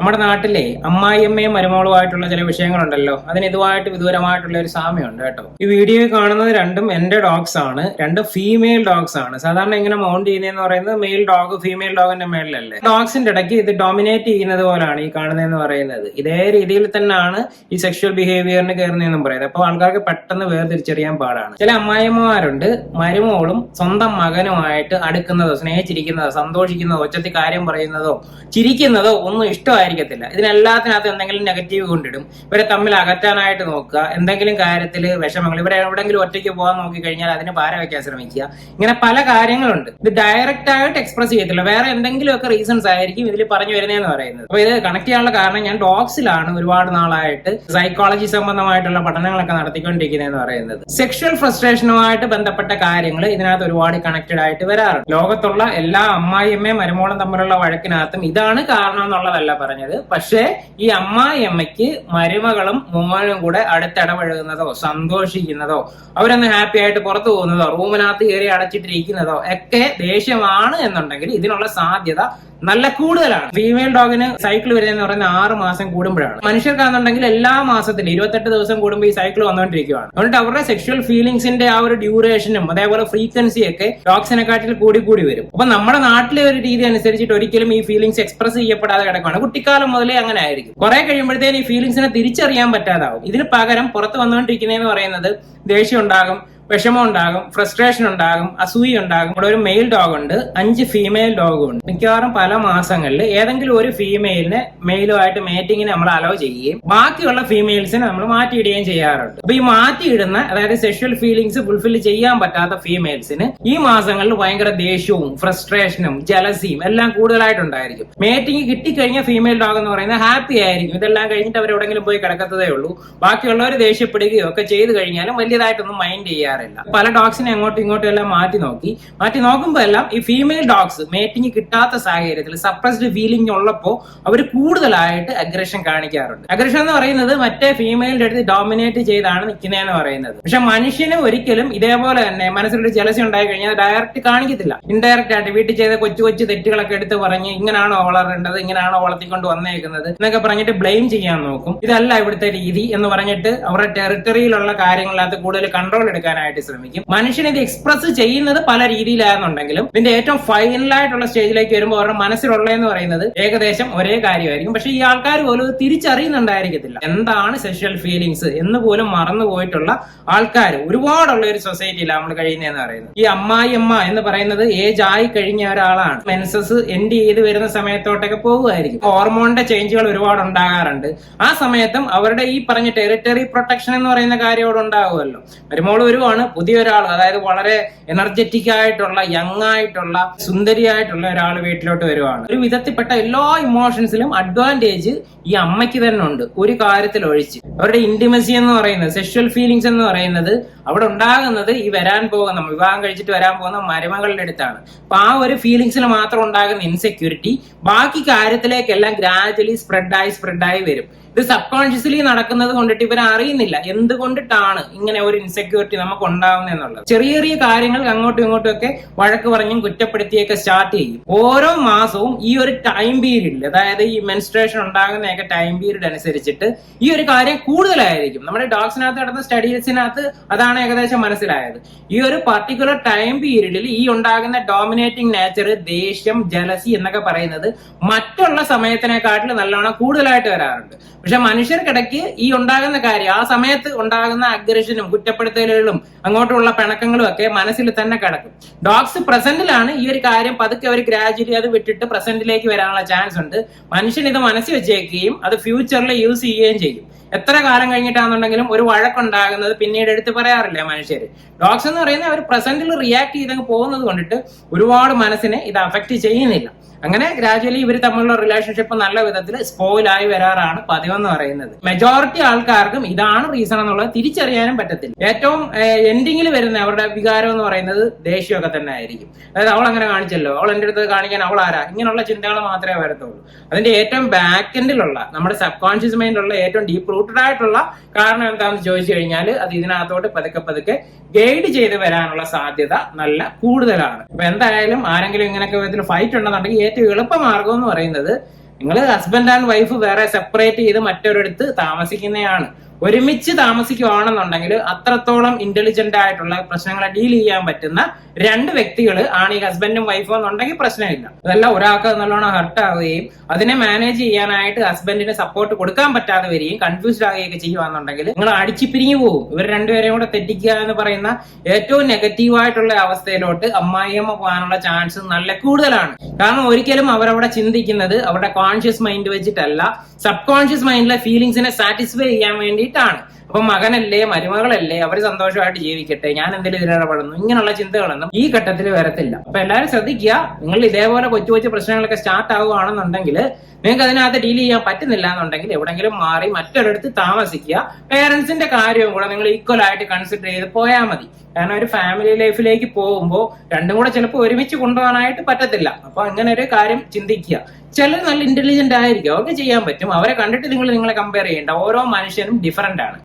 നമ്മുടെ നാട്ടിലെ അമ്മായിയമ്മയും മരുമകളുമായിട്ടുള്ള ചില വിഷയങ്ങളുണ്ടല്ലോ, അതിന് ഇതുമായിട്ട് വിദൂരമായിട്ടുള്ള ഒരു സാമ്യമുണ്ട് കേട്ടോ. ഈ വീഡിയോ കാണുന്നത് രണ്ടും എന്റെ ഡോഗ്സ് ആണ്, രണ്ട് ഫീമെയിൽ ഡോഗ്സ് ആണ്. സാധാരണ ഇങ്ങനെ മൗണ്ട് ചെയ്യുന്നതെന്ന് പറയുന്നത് മെയിൽ ഡോഗ് ഫീമെയിൽ ഡോഗിന്റെ മേളിലല്ലേ. ഡോഗ്സിന്റെ ഇടയ്ക്ക് ഇത് ഡോമിനേറ്റ് ചെയ്യുന്നത് പോലാണ് ഈ കാണുന്നതെന്ന് പറയുന്നത്. ഇതേ രീതിയിൽ തന്നെയാണ് ഈ സെക്ഷൽ ബിഹേവിയറിന് കയറുന്നതെന്നും പറയുന്നത്. അപ്പോൾ ആൾക്കാർക്ക് പെട്ടെന്ന് വേർതിരിച്ചറിയാൻ പാടാണ്. ചില അമ്മായിയമ്മമാരുണ്ട് മരുമോളും സ്വന്തം മകനുമായിട്ട് അടുക്കുന്നതോ സ്നേഹിച്ചിരിക്കുന്നതോ സന്തോഷിക്കുന്നതോ ഒച്ചത്തിൽ കാര്യം പറയുന്നതോ ചിരിക്കുന്നതോ ഒന്നും ഇഷ്ടമായിരിക്കത്തില്ല. ഇതിനെല്ലാത്തിനകത്ത് എന്തെങ്കിലും നെഗറ്റീവ് കൊണ്ടിടും. ഇവരെ തമ്മിൽ അകറ്റാനായിട്ട് നോക്കുക, എന്തെങ്കിലും കാര്യത്തിൽ വിഷമങ്ങൾ, ഇവരെ എവിടെയെങ്കിലും ഒറ്റയ്ക്ക് പോകാൻ നോക്കി കഴിഞ്ഞാൽ അതിന് പാര വയ്ക്കാൻ ശ്രമിക്കുക. ഇങ്ങനെ പല കാര്യങ്ങളുണ്ട്. ഇത് ഡയറക്റ്റ് ആയിട്ട് എക്സ്പ്രസ് ചെയ്യത്തില്ല, വേറെ എന്തെങ്കിലുമൊക്കെ റീസൺസ് ആയിരിക്കും ഇതിൽ പറഞ്ഞു വരുന്നതെന്ന് പറയുന്നത്. അപ്പൊ ഇത് കണക്ട് ചെയ്യാനുള്ള കാരണം ഞാൻ ഡോഗ്സിലാണ് ഒരുപാട് നാളായിട്ട് സൈക്കോളജി സംബന്ധമായിട്ടുള്ള പഠനങ്ങളൊക്കെ നടത്തിക്കൊണ്ടിരിക്കുന്നതെന്ന് പറയുന്നത്. സെക്ഷൽ ഫ്രസ്ട്രേഷനുമായിട്ട് ബന്ധപ്പെട്ട കാര്യങ്ങൾ ഇതിനകത്ത് ഒരുപാട് കണക്റ്റഡ് ആയിട്ട് വരാറുണ്ട്. ലോകത്തുള്ള എല്ലാ അമ്മായിയമ്മയും മരുമോളും തമ്മിലുള്ള വഴക്കിനകത്തും ഇതാണ് കാരണം എന്നുള്ളതല്ല പറഞ്ഞത്. പക്ഷേ ഈ അമ്മായിയമ്മയ്ക്ക് മരുമകളും മോനും കൂടെ അടുത്തിടപഴകുന്നതോ സന്തോഷിക്കുന്നതോ അവരൊന്ന് ഹാപ്പി ആയിട്ട് പുറത്തു പോകുന്നതോ റൂമിനകത്ത് കയറി അടച്ചിട്ടിരിക്കുന്നതോ ഒക്കെ ദേഷ്യമാണ് എന്നുണ്ടെങ്കിൽ ഇതിനുള്ള സാധ്യത നല്ല കൂടുതലാണ്. ഫീമെയിൽ ഡോഗിന് സൈക്കിൾ വരുന്നതെന്ന് പറയുന്നത് 6 മാസം കൂടുമ്പോഴാണ്. മനുഷ്യർക്കാണെന്നുണ്ടെങ്കിൽ എല്ലാ മാസത്തിലും 28 ദിവസം കൂടുമ്പോൾ ഈ സൈക്കിൾ വന്നുകൊണ്ടിരിക്കുകയാണ്. അതുകൊണ്ട് അവരുടെ സെക്ഷൽ ഫീലിംഗ്സിന്റെ ആ ഒരു ഡ്യൂറേഷനും അതേപോലെ ഫ്രീക്വൻസി ഒക്കെ ഡോഗ്സിനെക്കാട്ടിൽ കൂടി വരും. അപ്പൊ നമ്മുടെ നാട്ടിലെ ഒരു രീതി അനുസരിച്ചിട്ട് ഒരിക്കലും ഈ ഫീലിംഗ്സ് എക്സ്പ്രസ് ചെയ്യപ്പെടാതെ കിടക്കുകയാണ്. കുട്ടിക്കാലം മുതലേ അങ്ങനെ ആയിരിക്കും. കുറെ കഴിയുമ്പോഴത്തേന് ഈ ഫീലിംഗ്സിനെ തിരിച്ചറിയാൻ പറ്റാതാവും. ഇതിന് പകരം പുറത്ത് വന്നുകൊണ്ടിരിക്കുന്നതെന്ന് പറയുന്നത് ദേഷ്യം ഉണ്ടാകും, വിഷമം ഉണ്ടാകും, ഫ്രസ്ട്രേഷൻ ഉണ്ടാകും, അസൂയ ഉണ്ടാകും. ഇവിടെ ഒരു മെയിൽ ഡോഗ് ഉണ്ട്, 5 ഫീമെയിൽ ഡോഗും ഉണ്ട്. മിക്കവാറും പല മാസങ്ങളിൽ ഏതെങ്കിലും ഒരു ഫീമെയിലിനെ മെയിലുമായിട്ട് മേറ്റിങ്ങിന് നമ്മൾ അലോ ചെയ്യുകയും ബാക്കിയുള്ള ഫീമെയിൽസിനെ നമ്മൾ മാറ്റിയിടുകയും ചെയ്യാറുണ്ട്. അപ്പൊ ഈ മാറ്റിയിടുന്ന, അതായത് സെക്ഷൽ ഫീലിംഗ്സ് ഫുൾഫിൽ ചെയ്യാൻ പറ്റാത്ത ഫീമെയിൽസിന് ഈ മാസങ്ങളിൽ ഭയങ്കര ദേഷ്യവും ഫ്രസ്ട്രേഷനും ജലസിയും എല്ലാം കൂടുതലായിട്ടുണ്ടായിരിക്കും. മേറ്റിംഗ് കിട്ടിക്കഴിഞ്ഞ ഫീമെയിൽ ഡോഗ് എന്ന് പറയുന്നത് ഹാപ്പി ആയിരിക്കും. ഇതെല്ലാം കഴിഞ്ഞിട്ട് അവർ എവിടെയെങ്കിലും പോയി കിടക്കത്തതേ ഉള്ളൂ. ബാക്കിയുള്ളവർ ദേഷ്യപ്പെടുകയോ ഒക്കെ ചെയ്ത് കഴിഞ്ഞാലും വലിയതായിട്ടൊന്നും മൈൻഡ് ചെയ്യാറ്. പല ഡോഗ്സിനെ അങ്ങോട്ടും ഇങ്ങോട്ടും എല്ലാം മാറ്റി നോക്കുമ്പോൾ എല്ലാം ഈ ഫീമെയിൽ ഡോഗ്സ് മേറ്റിംഗ് കിട്ടാത്ത സാഹചര്യത്തിൽ സപ്രസ്ഡ് ഫീലിംഗ് ഉള്ളപ്പോൾ അവർ കൂടുതലായിട്ട് അഗ്രഷൻ കാണിക്കാറുണ്ട്. അഗ്രഷൻ എന്ന് പറയുന്നത് മറ്റേ ഫീമെയിലിന്റെ അടുത്ത് ഡോമിനേറ്റ് ചെയ്താണ് നിൽക്കുന്നതെന്ന് പറയുന്നത്. പക്ഷെ മനുഷ്യന് ഒരിക്കലും ഇതേപോലെ തന്നെ മനസ്സിലൊരു ജലസി ഉണ്ടായി കഴിഞ്ഞാൽ ഡയറക്റ്റ് കാണിക്കത്തില്ല. ഇൻഡയറക്റ്റ് ആയിട്ട് വീട്ടിൽ ചെയ്ത കൊച്ചു തെറ്റുകളൊക്കെ എടുത്ത് പറഞ്ഞ് ഇങ്ങനാണോ വളരേണ്ടത്, ഇങ്ങനാണോ വളർത്തിക്കൊണ്ട് വന്നേക്കുന്നത് എന്നൊക്കെ പറഞ്ഞിട്ട് ബ്ലെയിം ചെയ്യാൻ നോക്കും. ഇതല്ല ഇവിടുത്തെ രീതി എന്ന് പറഞ്ഞിട്ട് അവരുടെ ടെറിട്ടറിയിലുള്ള കാര്യങ്ങളിനകത്ത് കൂടുതൽ കൺട്രോൾ എടുക്കാനായിട്ട് ശ്രമിക്കും. മനുഷ്യൻ ഇത് എക്സ്പ്രസ് ചെയ്യുന്നത് പല രീതിയിലാണെന്നുണ്ടെങ്കിലും ഇതിന്റെ ഏറ്റവും ഫൈനലായിട്ടുള്ള സ്റ്റേജിലേക്ക് വരുമ്പോൾ അവരുടെ മനസ്സിലുള്ളതെന്ന് പറയുന്നത് ഏകദേശം ഒരേ കാര്യമായിരിക്കും. പക്ഷെ ഈ ആൾക്കാർ പോലും തിരിച്ചറിയുന്നുണ്ടായിരിക്കത്തില്ല എന്താണ് സെക്ഷൽ ഫീലിംഗ്സ് എന്ന് പോലും മറന്നുപോയിട്ടുള്ള ആൾക്കാർ ഒരുപാടുള്ള ഒരു സൊസൈറ്റിയിലാണ് നമ്മൾ കഴിയുന്നതെന്ന് പറയുന്നത്. ഈ അമ്മായിയമ്മ എന്ന് പറയുന്നത് ഏജ് ആയി കഴിഞ്ഞ ഒരാളാണ്. മെൻസസ് എൻഡ് ചെയ്ത് വരുന്ന സമയത്തോട്ടൊക്കെ പോകുമായിരിക്കും. ഹോർമോണിന്റെ ചേഞ്ചുകൾ ഒരുപാട് ഉണ്ടാകാറുണ്ട്. ആ സമയത്തും അവരുടെ ഈ പറഞ്ഞ ടെറിട്ടറി പ്രൊട്ടക്ഷൻ എന്ന് പറയുന്ന കാര്യം അവിടെ ഉണ്ടാകുമല്ലോ. മരുമോള് വരുവാണ്, പുതിയൊരാൾ, അതായത് വളരെ എനർജറ്റിക് ആയിട്ടുള്ള യങ് ആയിട്ടുള്ള സുന്ദരിയായിട്ടുള്ള ഒരാൾ വീട്ടിലോട്ട് വരുവാണ്. ഒരു വിധത്തിൽപ്പെട്ട എല്ലാ ഇമോഷൻസിലും അഡ്വാൻറ്റേജ് ഈ അമ്മയ്ക്ക് തന്നെ ഉണ്ട്, ഒരു കാര്യത്തിൽ ഒഴിച്ച്. അവരുടെ ഇന്റിമസി എന്ന് പറയുന്നത്, സെക്ഷൽ ഫീലിംഗ്സ് എന്ന് പറയുന്നത് അവിടെ ഉണ്ടാകുന്നത് ഈ വരാൻ പോകുന്ന, വിവാഹം കഴിച്ചിട്ട് വരാൻ പോകുന്ന മരുമകളുടെ അടുത്താണ്. അപ്പൊ ആ ഒരു ഫീലിംഗ്സിൽ മാത്രം ഉണ്ടാകുന്ന ഇൻസെക്യൂരിറ്റി ബാക്കി കാര്യത്തിലേക്കെല്ലാം ഗ്രാജുവലി സ്പ്രെഡായി വരും. ഇത് സബ് കോൺഷ്യസ്ലി നടക്കുന്നത് കൊണ്ടിട്ട് ഇവർ അറിയുന്നില്ല എന്തുകൊണ്ടിട്ടാണ് ഇങ്ങനെ ഒരു ഇൻസെക്യൂരിറ്റി നമുക്ക് ഉണ്ടാവുന്നത് എന്നുള്ളത്. ചെറിയ കാര്യങ്ങൾ അങ്ങോട്ടും ഇങ്ങോട്ടും ഒക്കെ വഴക്ക് പറഞ്ഞും കുറ്റപ്പെടുത്തിയൊക്കെ സ്റ്റാർട്ട് ചെയ്യും. ഓരോ മാസവും ഈ ഒരു ടൈം പീരീഡിൽ, അതായത് ഈ മെൻസ്ട്രേഷൻ ഉണ്ടാകുന്നതൊക്കെ ടൈം പീരീഡ് അനുസരിച്ചിട്ട് ഈ ഒരു കാര്യം കൂടുതലായിരിക്കും. നമ്മുടെ ഡോഗ്സിനകത്ത് നടന്ന സ്റ്റഡീസിനകത്ത് അതാണ് ഏകദേശം മനസ്സിലായത്. ഈ ഒരു പർട്ടിക്കുലർ ടൈം പീരീഡിൽ ഈ ഉണ്ടാകുന്ന ഡോമിനേറ്റിംഗ് നേച്ചർ, ദേഷ്യം, ജലസി എന്നൊക്കെ പറയുന്നത് മറ്റുള്ള സമയത്തിനെക്കാട്ടിൽ നല്ലോണം കൂടുതലായിട്ട് വരാറുണ്ട്. പക്ഷെ മനുഷ്യർക്കിടയ്ക്ക് ഈ ഉണ്ടാകുന്ന കാര്യം, ആ സമയത്ത് ഉണ്ടാകുന്ന അഗ്രഷനും കുറ്റപ്പെടുത്തലുകളും അങ്ങോട്ടുള്ള പിണക്കങ്ങളും ഒക്കെ മനസ്സിൽ തന്നെ കിടക്കും. ഡോഗ്സ് പ്രസന്റിലാണ് ഈ ഒരു കാര്യം പതുക്കെ അവർ ഗ്രാജുവലി അത് വിട്ടിട്ട് പ്രസന്റിലേക്ക് വരാനുള്ള ചാൻസ് ഉണ്ട്. മനുഷ്യൻ ഇത് മനസ്സിൽ വെച്ചേക്കുകയും അത് ഫ്യൂച്ചറിൽ യൂസ് ചെയ്യുകയും ചെയ്യും. എത്ര കാലം കഴിഞ്ഞിട്ടാണെന്നുണ്ടെങ്കിലും ഒരു വഴക്കുണ്ടാകുന്നത് പിന്നീട് എടുത്ത് പറയാറില്ല മനുഷ്യർ. ഡോഗ്സ് എന്ന് പറയുന്നത് അവർ പ്രസന്റിൽ റിയാക്ട് ചെയ്തങ്ങ് പോകുന്നത് കൊണ്ടിട്ട് ഒരുപാട് മനസ്സിനെ ഇത് അഫക്ട് ചെയ്യുന്നില്ല. അങ്ങനെ ഗ്രാജുവലി ഇവർ തമ്മിലുള്ള റിലേഷൻഷിപ്പ് നല്ല വിധത്തിൽ സ്പോയിലായി വരാറാണ് പതിവെന്ന് പറയുന്നത്. മെജോറിറ്റി ആൾക്കാർക്കും ഇതാണ് റീസൺ എന്നുള്ളത് തിരിച്ചറിയാനും പറ്റത്തില്ല. ഏറ്റവും എൻഡിങ്ങിൽ വരുന്ന അവരുടെ വികാരം എന്ന് പറയുന്നത് ദേഷ്യമൊക്കെ തന്നെ ആയിരിക്കും. അതായത് അവൾ അങ്ങനെ കാണിച്ചല്ലോ, അവൾ എൻ്റെ അടുത്ത് കാണിക്കാൻ അവൾ ആരാ, ഇങ്ങനെയുള്ള ചിന്തകൾ മാത്രമേ വരത്തുള്ളൂ. അതിന്റെ ഏറ്റവും ബാക്ക് എൻഡിലുള്ള നമ്മുടെ സബ് കോൺഷ്യസ് മൈൻഡിലുള്ള ഏറ്റവും ഡീപ്പ് റൂട്ടഡ് ആയിട്ടുള്ള കാരണം എന്താണെന്ന് ചോദിച്ചു കഴിഞ്ഞാൽ അത് ഇതിനകത്തോട്ട് പതുക്കെ ഗൈഡ് ചെയ്ത് വരാനുള്ള സാധ്യത നല്ല കൂടുതലാണ്. അപ്പൊ എന്തായാലും ആരെങ്കിലും ഇങ്ങനെയൊക്കെ വിധത്തിൽ ഫൈറ്റ് ഉണ്ടെന്നുണ്ടെങ്കിൽ ഏറ്റവും എളുപ്പമാർഗം എന്ന് പറയുന്നത് നിങ്ങൾ ഹസ്ബൻഡ് ആൻഡ് വൈഫ് വേറെ സെപ്പറേറ്റ് ചെയ്ത് മറ്റൊരിടത്ത് താമസിക്കുന്നതാണ്. ഒരുമിച്ച് താമസിക്കുകയാണെന്നുണ്ടെങ്കിൽ അത്രത്തോളം ഇന്റലിജന്റ് ആയിട്ടുള്ള പ്രശ്നങ്ങളെ ഡീൽ ചെയ്യാൻ പറ്റുന്ന രണ്ട് വ്യക്തികൾ ആണ് ഈ ഹസ്ബൻഡും വൈഫും എന്നുണ്ടെങ്കിൽ പ്രശ്നമില്ല. അതല്ല ഒരാൾക്ക് നല്ലോണം ഹർട്ട് ആവുകയും അതിനെ മാനേജ് ചെയ്യാനായിട്ട് ഹസ്ബൻഡിന് സപ്പോർട്ട് കൊടുക്കാൻ പറ്റാതെ വരികയും കൺഫ്യൂസ്ഡ് ആവുകയൊക്കെ ചെയ്യുകയാണെന്നുണ്ടെങ്കിൽ നിങ്ങൾ അടിച്ചു പിരിഞ്ഞു പോകും. ഇവർ രണ്ടുപേരെയും കൂടെ തെറ്റിക്കുക എന്ന് പറയുന്ന ഏറ്റവും നെഗറ്റീവായിട്ടുള്ള അവസ്ഥയിലോട്ട് അമ്മായിയമ്മ പോകാനുള്ള ചാൻസ് നല്ല കൂടുതലാണ്. കാരണം ഒരിക്കലും അവരവിടെ ചിന്തിക്കുന്നത് അവരുടെ കോൺഷ്യസ് മൈൻഡ് വെച്ചിട്ടല്ല, സബ് കോൺഷ്യസ് മൈൻഡിലെ ഫീലിംഗ്സിനെ സാറ്റിസ്ഫൈ ചെയ്യാൻ വേണ്ടിയിട്ടാണ്. അപ്പൊ മകനല്ലേ മരുമകളല്ലേ അവര് സന്തോഷമായിട്ട് ജീവിക്കട്ടെ, ഞാൻ എന്തെങ്കിലും ഇതിലിടപെടുന്നു, ഇങ്ങനെയുള്ള ചിന്തകളൊന്നും ഈ ഘട്ടത്തിൽ വരത്തില്ല. അപ്പൊ എല്ലാവരും ശ്രദ്ധിക്കുക, നിങ്ങൾ ഇതേപോലെ കൊച്ചു കൊച്ചു പ്രശ്നങ്ങളൊക്കെ സ്റ്റാർട്ട് ആവുകയാണെന്നുണ്ടെങ്കിൽ നിങ്ങൾക്ക് അതിനകത്ത് ഡീൽ ചെയ്യാൻ പറ്റുന്നില്ല എന്നുണ്ടെങ്കിൽ എവിടെങ്കിലും മാറി മറ്റൊരിടത്ത് താമസിക്കുക. പേരൻസിന്റെ കാര്യവും കൂടെ നിങ്ങൾ ഈക്വൽ ആയിട്ട് കൺസിഡർ ചെയ്ത് പോയാൽ മതി. കാരണം ഒരു ഫാമിലി ലൈഫിലേക്ക് പോകുമ്പോൾ രണ്ടും കൂടെ ചിലപ്പോൾ ഒരുമിച്ച് കൊണ്ടുപോകാനായിട്ട് പറ്റത്തില്ല. അപ്പൊ അങ്ങനെ ഒരു കാര്യം ചിന്തിക്കുക. ചിലർ നല്ല ഇന്റലിജന്റ് ആയിരിക്കും, അവർക്ക് ചെയ്യാൻ പറ്റും. അവരെ കണ്ടിട്ട് നിങ്ങളെ കമ്പയർ ചെയ്യേണ്ട. ഓരോ മനുഷ്യനും ഡിഫറന്റ് ആണ്.